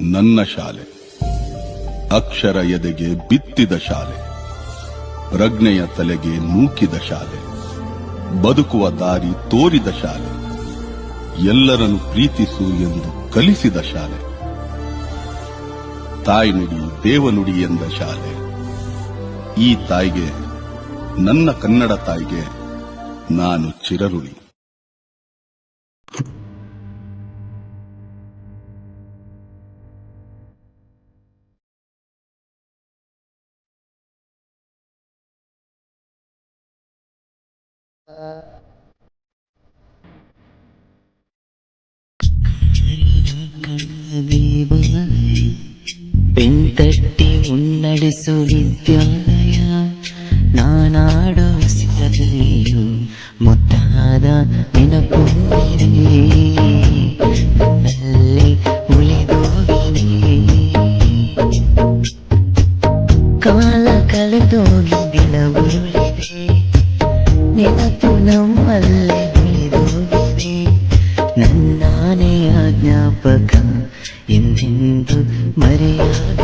ನನ್ನ ಶಾಲೆ, ಅಕ್ಷರ ಎದೆಗೆ ಬಿತ್ತಿದ ಶಾಲೆ, ಪ್ರಜ್ಞೆಯ ತಲೆಗೆ ನೂಕಿದ ಶಾಲೆ, ಬದುಕುವ ದಾರಿ ತೋರಿದ ಶಾಲೆ, ಎಲ್ಲರನ್ನು ಪ್ರೀತಿಸು ಎಂದು ಕಲಿಸಿದ ಶಾಲೆ, ತಾಯ್ನುಡಿ ದೇವನುಡಿ ಎಂದ ಶಾಲೆ. ಈ ತಾಯಿಗೆ, ನನ್ನ ಕನ್ನಡ ತಾಯಿಗೆ ನಾನು ಚಿರಋಣಿ. ಬೆಂತಟ್ಟಿ ಮುನ್ನಡೆಸು ವಿದ್ಯಾಲಯ, ನಾನಾಡೋ ಸಿರದಲ್ಲಿಯೂ ಮುದ್ದಾದ ನೆನಪುಂದಿದೆ, ನನ್ನಲ್ಲಿ ಉಳಿದೋಗಿದೆ. ಕಾಲ ಕಳೆದೋಗಿ ದಿನ ಉರುಳಿದೆ, ನೆನಪು ನಮ್ಮಲ್ಲೇ ಉಳಿದೋಗಿದೆ. ನನ್ನಾನೆಯ ಜ್ಞಾಪಕ ಎಂದೆಂದು ಮರೆಯಾಗ